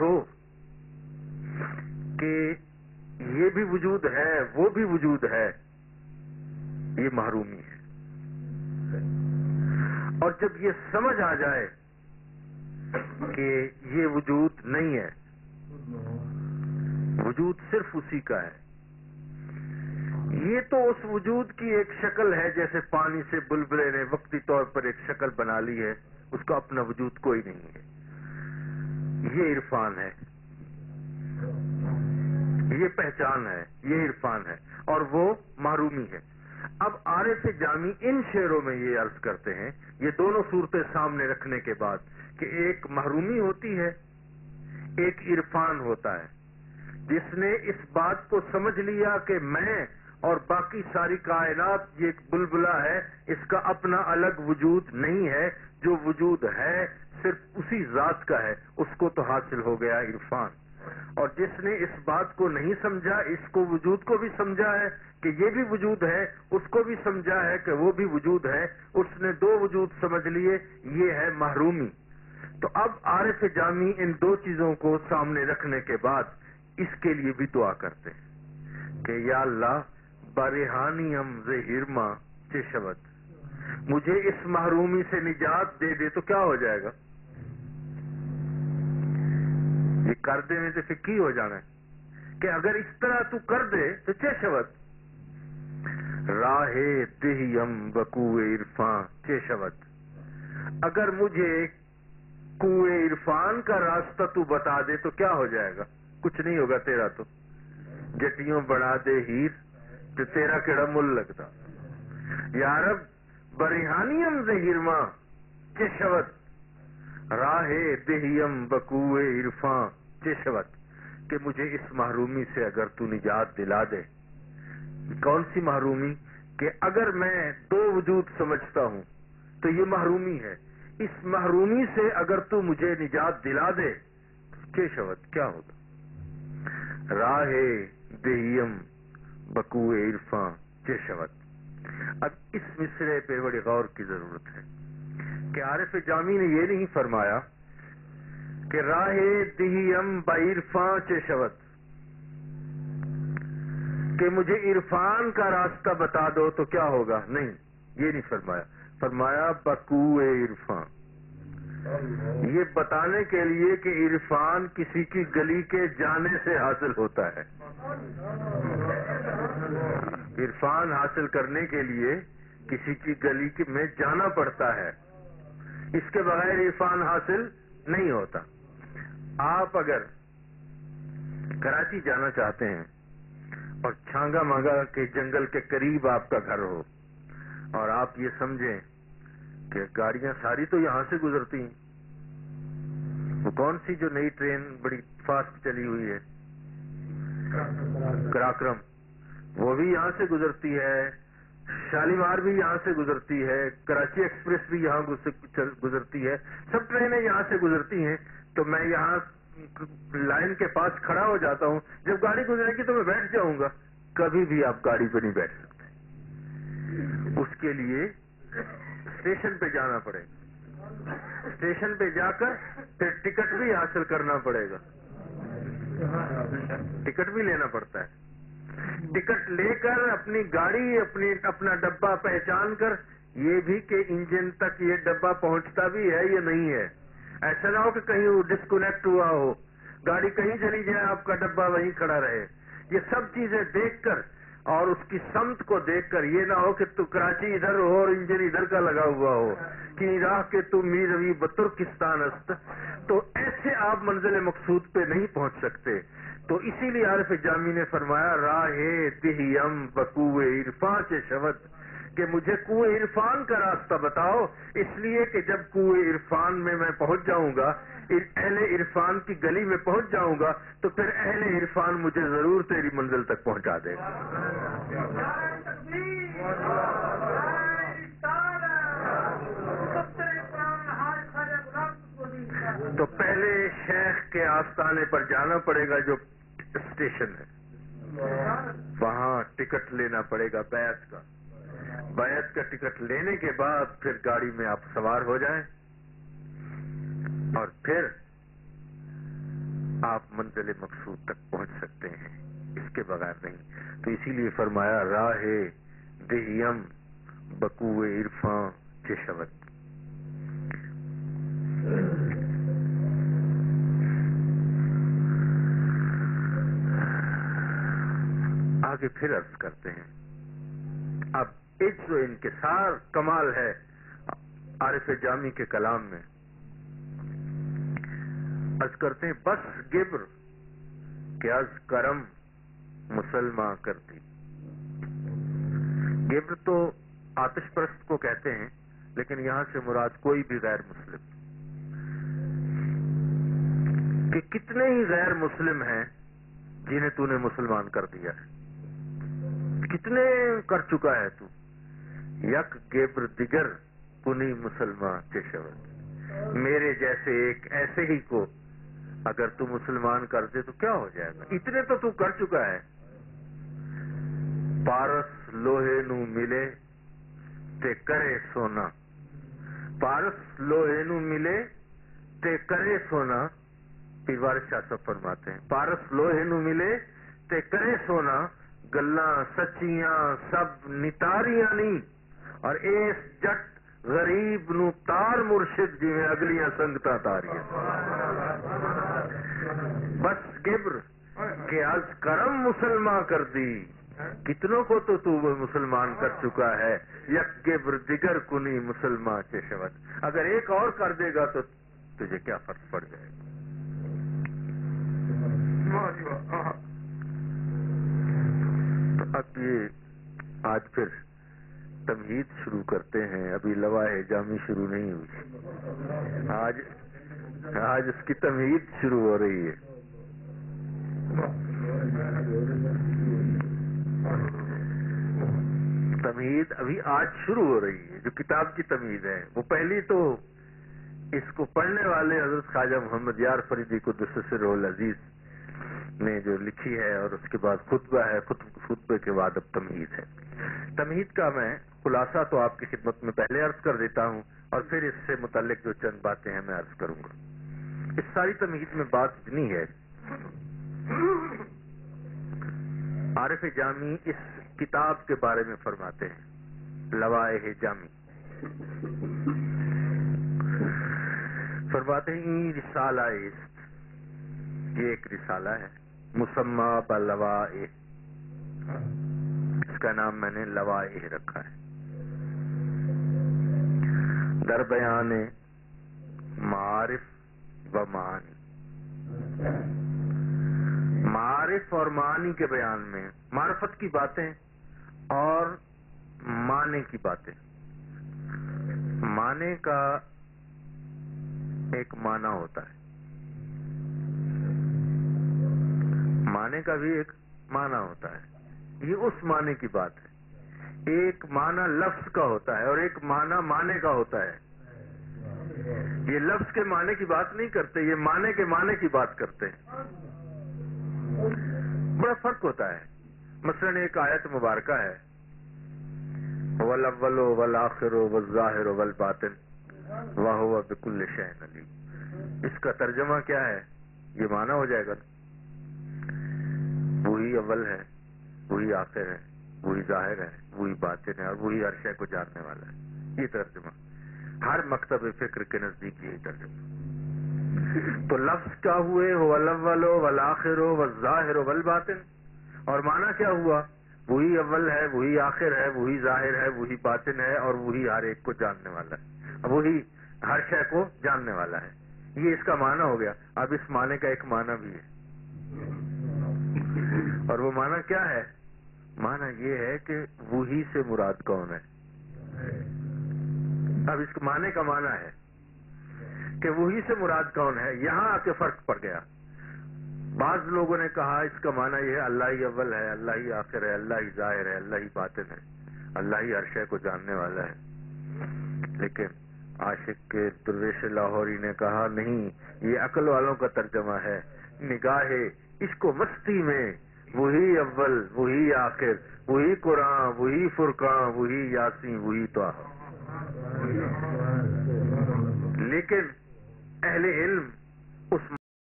ہو کہ یہ بھی وجود ہے وہ بھی وجود ہے، یہ محرومی ہے. اور جب یہ سمجھ آ جائے کہ یہ وجود نہیں ہے، وجود صرف اسی کا ہے، یہ تو اس وجود کی ایک شکل ہے، جیسے پانی سے بلبلے نے وقتی طور پر ایک شکل بنا لی ہے، اس کا اپنا وجود کوئی نہیں ہے. یہ عرفان ہے، یہ پہچان ہے، یہ عرفان ہے، اور وہ محرومی ہے. اب عارف جامی ان شعروں میں یہ عرض کرتے ہیں، یہ دونوں صورتیں سامنے رکھنے کے بعد، کہ ایک محرومی ہوتی ہے، ایک عرفان ہوتا ہے. جس نے اس بات کو سمجھ لیا کہ میں اور باقی ساری کائنات یہ ایک بلبلہ ہے، اس کا اپنا الگ وجود نہیں ہے، جو وجود ہے صرف اسی ذات کا ہے، اس کو تو حاصل ہو گیا عرفان. اور جس نے اس بات کو نہیں سمجھا، اس کو وجود کو بھی سمجھا ہے کہ یہ بھی وجود ہے، اس کو بھی سمجھا ہے کہ وہ بھی وجود ہے، اس نے دو وجود سمجھ لیے، یہ ہے محرومی. تو اب عارف جامی ان دو چیزوں کو سامنے رکھنے کے بعد اس کے لیے بھی دعا کرتے ہیں کہ یا اللہ برہانی ام زہرما چشوت، مجھے اس محرومی سے نجات دے دے تو کیا ہو جائے گا؟ یہ کر دینے سے پھر کی ہو جانا ہے کہ اگر اس طرح تو کر دے تو چشوت راہ دہیم بکوئے عرفان چشوت، اگر مجھے کوئے عرفان کا راستہ تو بتا دے تو کیا ہو جائے گا؟ کچھ نہیں ہوگا تیرا تو. جٹیوں بڑھا دے ہیر تو تیرا کیڑا مل لگتا. یا رب برہانیم زہرما چشوت راہ دہیم بکوئے عرفان چشوت، کہ مجھے اس محرومی سے اگر تو نجات دلا دے. کون سی محرومی؟ کہ اگر میں دو وجود سمجھتا ہوں تو یہ محرومی ہے، اس محرومی سے اگر تو مجھے نجات دلا دے چشوت کیا ہوگا؟ راہ دہیم بکوئے عرفان چشوت. اب اس مصرے پہ بڑی غور کی ضرورت ہے کہ عارف جامی نے یہ نہیں فرمایا کہ راہ دہیم بعرفان چشوت، کہ مجھے عرفان کا راستہ بتا دو تو کیا ہوگا. نہیں، یہ نہیں فرمایا. فرمایا بکوئے عرفان، یہ بتانے کے لیے کہ عرفان کسی کی گلی کے جانے سے حاصل ہوتا ہے. عرفان حاصل کرنے کے لیے کسی کی گلی میں جانا پڑتا ہے، اس کے بغیر عرفان حاصل نہیں ہوتا. آپ اگر کراچی جانا چاہتے ہیں اور چھانگا مانگا کے جنگل کے قریب آپ کا گھر ہو اور آپ یہ سمجھیں کہ گاڑیاں ساری تو یہاں سے گزرتی ہیں، وہ کون سی جو نئی ٹرین بڑی فاسٹ چلی ہوئی ہے کراکرم، وہ بھی یہاں سے گزرتی ہے، شالیمار بھی یہاں سے گزرتی ہے، کراچی ایکسپریس بھی یہاں گزرتی ہے، سب ٹرینیں یہاں سے گزرتی ہیں. تو میں یہاں لائن کے پاس کھڑا ہو جاتا ہوں، جب گاڑی گزرے گی تو میں بیٹھ جاؤں گا. کبھی بھی آپ گاڑی پہ نہیں بیٹھ سکتے، اس کے لیے اسٹیشن پہ جانا پڑے گا. اسٹیشن پہ جا کر پھر ٹکٹ بھی حاصل کرنا پڑے گا، ٹکٹ بھی لینا پڑتا ہے. ٹکٹ لے کر اپنی گاڑی اپنا ڈبہ پہچان کر، یہ بھی کہ انجن تک یہ ڈبہ پہنچتا بھی ہے یا نہیں ہے. ایسا نہ ہو کہ کہیں وہ ڈسکنیکٹ ہوا ہو، گاڑی کہیں چلی جائے آپ کا ڈبہ وہیں کھڑا رہے. یہ سب چیزیں دیکھ کر اور اس کی سمت کو دیکھ کر، یہ نہ ہو کہ تو کراچی ادھر ہو اور انجن ادھر کا لگا ہوا ہو کہ راہ کے تو می روی بترکستان است، تو ایسے آپ منزل مقصود پہ نہیں پہنچ سکتے. تو اسی لیے عارف جامی نے فرمایا راہ دہیم بکوئے عرفان چشوت، کہ مجھے کنویں عرفان کا راستہ بتاؤ. اس لیے کہ جب کنویں عرفان میں پہنچ جاؤں گا، اہل عرفان کی گلی میں پہنچ جاؤں گا، تو پھر اہل عرفان مجھے ضرور تیری منزل تک پہنچا دے گا. تو پہلے شیخ کے آستانے پر جانا پڑے گا جو اسٹیشن ہے، وہاں ٹکٹ لینا پڑے گا بیعت کا. بیعت کا ٹکٹ لینے کے بعد پھر گاڑی میں آپ سوار ہو جائیں اور پھر آپ منزل مقصود تک پہنچ سکتے ہیں، اس کے بغیر نہیں۔ تو اسی لیے فرمایا راہ دہیم بقوے عرفاں چشوت۔ آگے پھر عرض کرتے ہیں، اب عجز و انکسار کمال ہے عارف جامی کے کلام میں۔ عرض کرتے ہیں بس گبر کہ از کرم مسلمان کرتی۔ گبر تو آتش پرست کو کہتے ہیں، لیکن یہاں سے مراد کوئی بھی غیر مسلم، کہ کتنے ہی غیر مسلم ہیں جنہیں تو نے مسلمان کر دیا ہے، کتنے کر چکا ہے تو۔ یک گبر دیگر کنی مسلمان چشوت، میرے جیسے ایک ایسے ہی کو اگر تو مسلمان کر دے تو کیا ہو جائے گا، اتنے تو کر چکا ہے۔ پارس لوہے نو ملے تے کرے سونا، پارس لوہے نو ملے تے کرے سونا، پیروار شاہ صاحب فرماتے ہیں پارس لوہے نو ملے تے کرے سونا، گلاں سچیاں سب نتاریاں نہیں، اور اس جٹ غریب نو تار مرشد جویں اگلیاں سنگتاں تاریاں۔ بس گبر کہ از کرم مسلمان کر دی، کتنوں کو تو مسلمان کر چکا ہے۔ یک گبر دیگر کنی مسلمان چشوت، اگر ایک اور کر دے گا تو تجھے کیا فرق پڑ جائے گا۔ تو اب یہ آج پھر تمہید شروع کرتے ہیں، ابھی لواہ جامی شروع نہیں ہوئی، آج اس کی تمہید شروع ہو رہی ہے۔ تمہید ابھی آج شروع ہو رہی ہے، جو کتاب کی تمہید ہے وہ پہلی تو اس کو پڑھنے والے حضرت خواجہ محمد یار فریدی قدس سرہ العزیز نے جو لکھی ہے، اور اس کے بعد خطبہ ہے، خطبے کے بعد اب تمہید ہے۔ تمہید کا میں خلاصہ تو آپ کی خدمت میں پہلے عرض کر دیتا ہوں، اور پھر اس سے متعلق جو چند باتیں ہیں میں عرض کروں گا۔ اس ساری تمہید میں بات اتنی ہے، عارف جامی اس کتاب کے بارے میں فرماتے ہیں، لوائح جامی فرماتے ہیں یہ رسالہ است، یہ ایک رسالہ ہے مسمى بلوائح، اس کا نام میں نے لوائح رکھا ہے، در بیان معارف و معانی، معارف اور معانی کے بیان میں، معرفت کی باتیں اور معنی کی باتیں۔ معنی کا ایک معنی ہوتا ہے، معنی کا بھی ایک معنی ہوتا ہے، یہ اس معنی کی بات ہے۔ ایک معنی لفظ کا ہوتا ہے اور ایک معنی معنی کا ہوتا ہے۔ یہ لفظ کے معنی کی بات نہیں کرتے، یہ معنی کے معنی کی بات کرتے ہیں، بڑا فرق ہوتا ہے۔ مثلا ایک آیت مبارکہ ہے وَالْأَوَّلُ وَالْآخِرُ وَالظَّاهِرُ وَالْبَاطِنُ وَهُوَ بِكُلِّ شَيْءٍ عَلِيمٌ، اس کا ترجمہ کیا ہے؟ یہ معنی ہو جائے گا، وہی اول ہے، وہی آخر ہے، وہی ظاہر ہے، وہی باطن ہے، اور وہی ہر شے کو جاننے والا ہے۔ یہ ترجمہ ہر مکتب فکر کے نزدیک یہی ترجمہ۔ تو لفظ کیا ہوئے هو الاول والآخر والظاہر والباطن، اور معنی کیا ہوا؟ وہی اول ہے، وہی آخر ہے، وہی ظاہر ہے، وہی باطن ہے، اور وہی ہر ایک کو جاننے والا ہے، وہی ہر شے کو جاننے والا ہے۔ یہ اس کا معنی ہو گیا۔ اب اس معنی کا ایک معنی بھی ہے، اور وہ معنی کیا ہے؟ معنی یہ ہے کہ وہی سے مراد کون ہے۔ اب اس معنی کا معنی ہے کہ وہی سے مراد کون ہے، یہاں آ کے فرق پڑ گیا۔ بعض لوگوں نے کہا اس کا معنی یہ ہے اللہ ہی اول ہے، اللہ ہی آخر ہے، اللہ ہی ظاہر ہے، اللہ ہی باطن ہے، اللہ ہی ہر شے کو جاننے والا ہے۔ لیکن عاشق کے درویش لاہوری نے کہا نہیں، یہ عقل والوں کا ترجمہ ہے، نگاہ عشق و مستی میں وہی اول، وہی آخر، وہی قرآن، وہی فرقان، وہی یاسین، وہی طٰہٰ۔ لیکن اہل علم اس